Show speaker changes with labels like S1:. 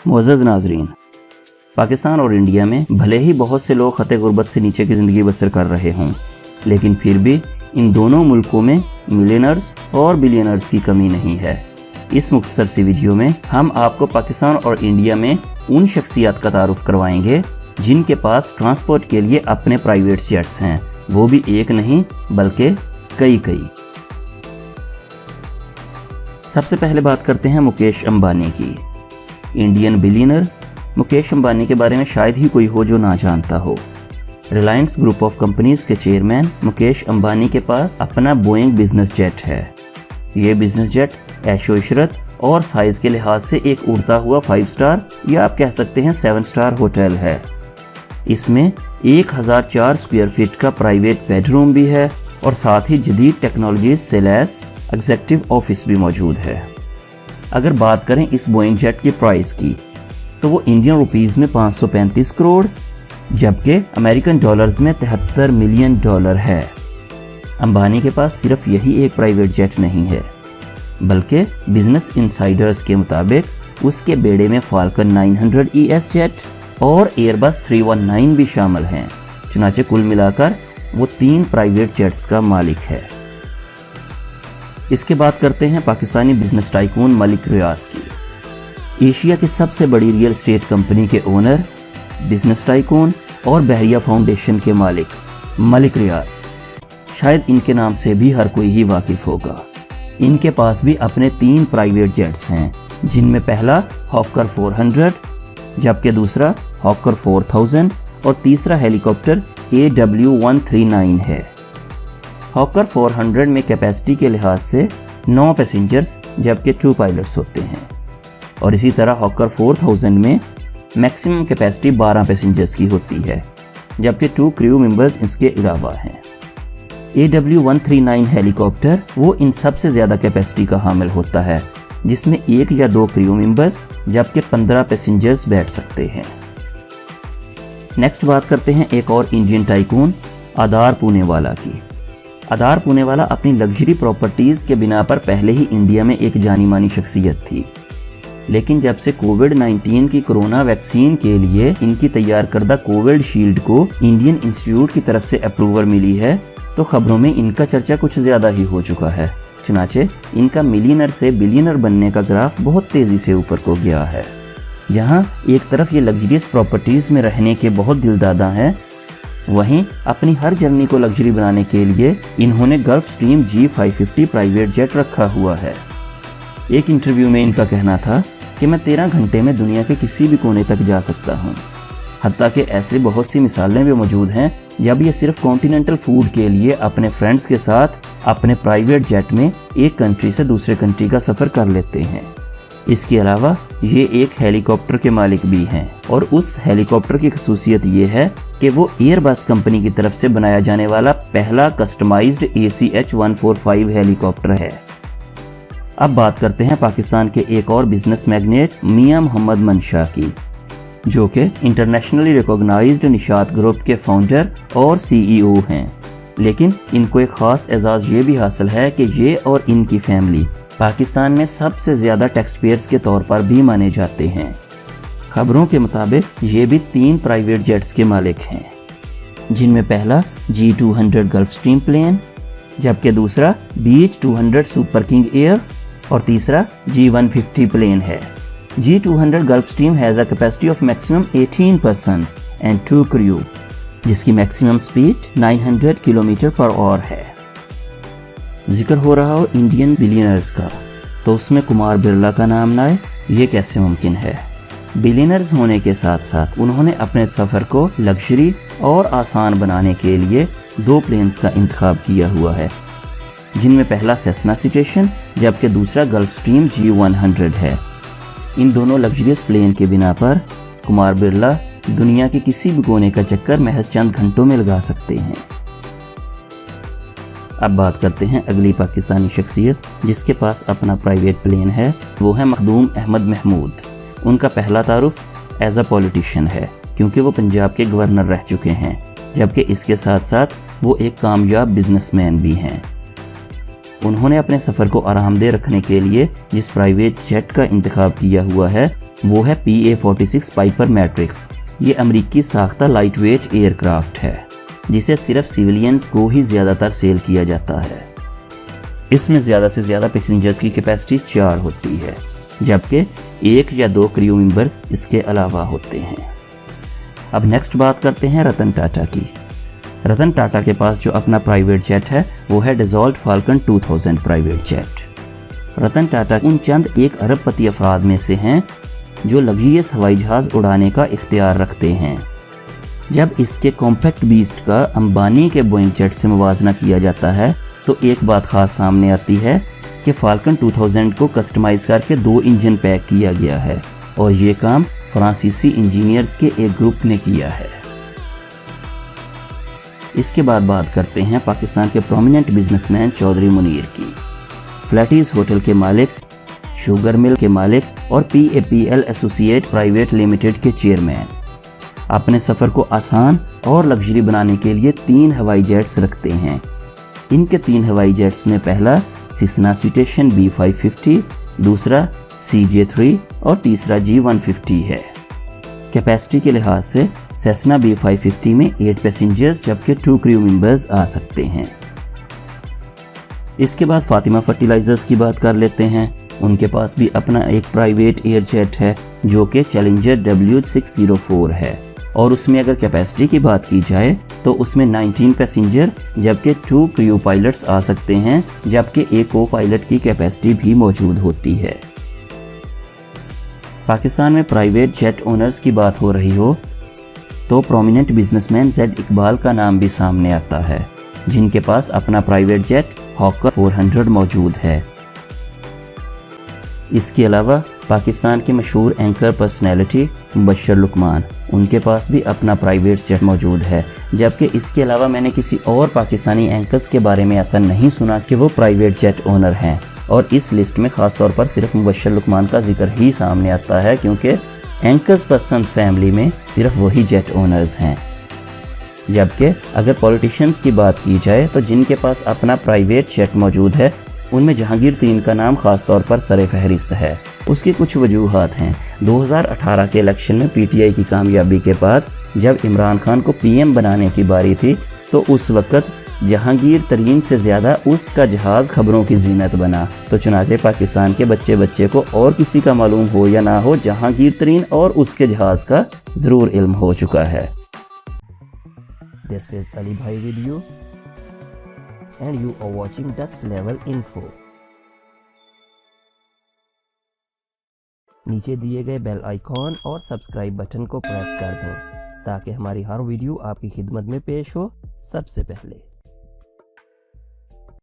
S1: मुअज़्ज़ज़ नाज़रीन, पाकिस्तान और इंडिया में भले ही बहुत से लोग खते गुर्बत से नीचे की ज़िंदगी बसर कर रहे हों, लेकिन फिर भी इन दोनों मुल्कों में मिलियनर्स और बिलियनर्स की कमी नहीं है। इस मुख्तसर सी वीडियो में हम आपको पाकिस्तान और इंडिया में उन शख्सियत का तारुफ करवाएंगे जिनके पास ट्रांसपोर्ट के लिए अपने प्राइवेट जेट्स हैं, वो भी एक नहीं बल्कि कई। सबसे पहले बात करते हैं मुकेश अंबानी की। इंडियन बिलियनर मुकेश अंबानी के बारे में शायद ही कोई हो जो ना जानता हो। रिलायंस ग्रुप ऑफ कंपनीज के चेयरमैन मुकेश अंबानी के पास अपना बोइंग बिजनेस जेट है। ये बिजनेस जेट ऐशो इशरत और साइज के लिहाज से एक उड़ता हुआ 5 स्टार या आप कह सकते हैं 7 स्टार होटल है। इसमें 1004 स्क्वायर फीट का प्राइवेट बेडरूम भी है और साथ ही जदीद टेक्नोलॉजी से लैस एग्जीक्यूटिव ऑफिस भी मौजूद है। अगर बात करें इस बोइंग जेट की प्राइस की तो वो इंडियन रुपीस में 535 करोड़ जबकि अमेरिकन डॉलर्स में 73 मिलियन डॉलर है। अंबानी के पास सिर्फ यही एक प्राइवेट जेट नहीं है बल्कि बिजनेस इनसाइडर्स के मुताबिक उसके बेड़े में फाल्कन 900 ES जेट और एयरबस 319 भी शामिल हैं। चुनाचे कुल मिलाकर वो 3 प्राइवेट जेट्स का मालिक है। इसके बाद करते हैं पाकिस्तानी बिजनेस टाइकून मलिक रियाज की। एशिया की सबसे बड़ी रियल एस्टेट कंपनी के ओनर, बिजनेस टाइकून और बहरिया फाउंडेशन के मालिक मलिक रियाज, शायद इनके नाम से भी हर कोई ही वाकिफ होगा। इनके पास भी अपने 3 प्राइवेट जेट्स हैं जिनमें पहला हॉकर 400 जबकि दूसरा हॉकर 4000 और तीसरा हेलीकॉप्टर AW139 है। हॉकर 400 में कैपेसिटी के लिहाज से 9 पैसेंजर्स जबकि 2 पायलट्स होते हैं और इसी तरह हॉकर 4000 में मैक्सिमम कैपेसिटी 12 पैसेंजर्स की होती है जबकि 2 क्रू मेंबर्स इसके अलावा हैं। AW139 हेलीकॉप्टर वो इन सबसे ज़्यादा कैपेसिटी का हामिल होता है जिसमें 1 या 2 क्रू मेंबर्स जबकि 15 पैसेंजर्स बैठ सकते हैं। नेक्स्ट बात करते हैं एक और इंडियन टाइकून आधार पूनेवाला की। आधार पूनेवाला अपनी लग्जरी प्रॉपर्टीज़ के बिना पर पहले ही इंडिया में एक जानी मानी शख्सियत थी, लेकिन जब से कोविड-19 की कोरोना वैक्सीन के लिए इनकी तैयार करदा कोविड शील्ड को इंडियन इंस्टीट्यूट की तरफ से अप्रूवल मिली है तो खबरों में इनका चर्चा कुछ ज़्यादा ही हो चुका है। चुनाचे इनका मिलियनर से बिलियनर बनने का ग्राफ बहुत तेज़ी से ऊपर को गया है। जहां एक तरफ ये लग्जरियस प्रॉपर्टीज़ में रहने के बहुत दिलदादा हैं, वहीं अपनी हर जर्नी को लग्जरी बनाने के लिए इन्होंने gulf stream G550 private jet रखा हुआ है। एक इंटरव्यू में इनका कहना था कि मैं 13 घंटे में दुनिया के किसी भी कोने तक जा सकता हूँ। हत्ता कि ऐसे बहुत सी मिसालें भी मौजूद हैं जब ये सिर्फ कॉन्टिनेंटल फूड के लिए अपने फ्रेंड्स के साथ अपने प्राइवेट जेट में एक कंट्री से दूसरे कंट्री का सफ़र कर लेते हैं। इसके अलावा ये एक हेलीकॉप्टर के मालिक भी हैं और उस हेलीकॉप्टर की खसूसियत ये है कि वो एयरबस कंपनी की तरफ से बनाया जाने वाला पहला कस्टमाइज्ड ACH-145 हेलीकॉप्टर है। अब बात करते हैं पाकिस्तान के एक और बिजनेस मैग्नेट मियां मोहम्मद मंशा की, जो कि इंटरनेशनली रिकॉग्नाइज्ड निशात ग्रुप के फाउंडर और CEO हैं। लेकिन इनको एक ख़ास एजाज़ ये भी हासिल है कि ये और इनकी फैमिली पाकिस्तान में सबसे ज़्यादा टैक्स पेयर्स के तौर पर भी माने जाते हैं। खबरों के मुताबिक ये भी 3 प्राइवेट जेट्स के मालिक हैं जिनमें पहला G200 गल्फ स्ट्रीम प्लेन जबकि दूसरा BH-200 सुपर किंग एयर और तीसरा G150 प्लेन है। G200 Gulfstream has a capacity of maximum 18 persons and 2 crew जिसकी maximum speed 900 kilometre per hour है। जिक्र हो रहा हो इंडियन बिलियनर्स का तो उसमें कुमार बिरला का नाम ना आए, ये कैसे मुमकिन है। बिलियनर्स होने के साथ साथ उन्होंने अपने सफ़र को लग्जरी और आसान बनाने के लिए 2 प्लेन्स का इंतखाब किया हुआ है जिनमें पहला सेस्ना सिटेशन जबकि दूसरा गल्फ स्ट्रीम G100 है। इन दोनों लग्जरियस प्लेन के बिना पर कुमार बिरला दुनिया के किसी भी कोने का चक्कर महज चंद घंटों में लगा सकते हैं। अब बात करते हैं अगली पाकिस्तानी शख्सियत जिसके पास अपना प्राइवेट प्लेन है, वो है मखदूम अहमद महमूद। उनका पहला तारुफ एज अ पॉलिटिशियन है क्योंकि वो पंजाब के गवर्नर रह चुके हैं, जबकि इसके साथ साथ वो एक कामयाब बिजनेसमैन भी हैं। انہوں نے اپنے سفر کو آرام دہ رکھنے کے لیے جس پرائیویٹ جیٹ کا انتخاب کیا ہوا ہے وہ ہے PA-46 پائپر میٹرکس۔ یہ امریکی ساختہ لائٹ ویٹ ایئر کرافٹ ہے جسے صرف سیولینز کو ہی زیادہ تر سیل کیا جاتا ہے۔ اس میں زیادہ سے زیادہ پیسنجرز کی کیپیسٹی 4 ہوتی ہے، جبکہ 1 یا 2 کریو ممبرز اس کے علاوہ ہوتے ہیں۔ اب نیکسٹ بات کرتے ہیں رتن ٹاٹا کی۔ رتن ٹاٹا کے پاس جو اپنا پرائیویٹ جیٹ ہے وہ ہے Dassault Falcon 2000 private jet. Ratan Tata ان چند 1 ارب پتی افراد میں سے ہیں جو لگژریس ہوائی جہاز اڑانے کا اختیار رکھتے ہیں۔ جب اس کے کمپیکٹ بیسٹ کا امبانی کے بوئنگ جیٹ سے موازنہ کیا جاتا ہے تو ایک بات خاص سامنے آتی ہے کہ فالکن 2000 کو کسٹمائز کر کے 2 انجن پیک کیا گیا ہے اور یہ کام فرانسیسی انجینئرز کے ایک گروپ نے کیا ہے۔ اس کے بعد بات کرتے ہیں پاکستان کے prominent business man Chaudhry Munir کی۔ فلیٹیز ہوٹل کے مالک، شوگر مل کے مالک اور PAPL ایسوسیٹ پرائیویٹ لمیٹڈ کے چیئرمین اپنے سفر کو آسان اور لگژری بنانے کے لیے 3 ہوائی جیٹس رکھتے ہیں۔ ان کے 3 ہوائی جیٹس میں پہلا سیسنا سیٹیشن B550، دوسرا CJ3 اور تیسرا G150 ہے۔ کیپیسٹی کے لحاظ سے سیسنا B550 میں 8 پیسنجرز جبکہ 2 کریو ممبرز آ سکتے ہیں۔ اس کے بعد فاطمہ فرٹیلائزرز کی بات کر لیتے ہیں۔ ان کے پاس بھی اپنا ایک پرائیویٹ ایئر جیٹ ہے جو کہ چیلنجر W604 ہے، اور اس میں اگر کیپیسٹی کی بات کی جائے تو اس میں 19 پیسنجر جبکہ 2 کریو پائلٹس آ سکتے ہیں، جبکہ ایک کو پائلٹ کی کیپیسٹی بھی موجود ہوتی ہے۔ پاکستان میں پرائیویٹ جیٹ اونرز کی بات ہو رہی ہو تو پرومیننٹ بزنس مین زید اقبال کا نام بھی سامنے آتا ہے، جن کے پاس اپنا پرائیویٹ جیٹ ہاکر 400 موجود ہے۔ اس کے علاوہ پاکستان کے مشہور اینکر پرسنالٹی مبشر لقمان، ان کے پاس بھی اپنا پرائیویٹ جیٹ موجود ہے، جبکہ اس کے علاوہ میں نے کسی اور پاکستانی اینکرز کے بارے میں ایسا نہیں سنا کہ وہ پرائیویٹ جیٹ اونر ہیں، اور اس لسٹ میں خاص طور پر صرف مبشر لقمان کا ذکر ہی سامنے آتا ہے کیونکہ اینکرز پرسنز فیملی میں صرف وہی جیٹ اونرز ہیں۔ جبکہ اگر پولیٹیشنز کی بات کی جائے تو جن کے پاس اپنا پرائیویٹ جیٹ موجود ہے ان میں جہانگیر ترین کا نام خاص طور پر سر فہرست ہے۔ اس کی کچھ وجوہات ہیں۔ 2018 کے الیکشن میں PTI کی کامیابی کے بعد جب عمران خان کو PM بنانے کی باری تھی تو اس وقت جہانگیر ترین سے زیادہ اس کا جہاز خبروں کی زینت بنا، تو چنانچہ پاکستان کے بچے کو اور کسی کا معلوم ہو یا نہ ہو، جہانگیر ترین اور اس کے جہاز کا ضرور علم ہو چکا ہے۔ This is Ali Bhai with you and you are watching Dux Level Info۔ نیچے دیے گئے بیل آئیکن اور سبسکرائب بٹن کو پریس کر دیں تاکہ ہماری ہر ویڈیو آپ کی خدمت میں پیش ہو سب سے پہلے۔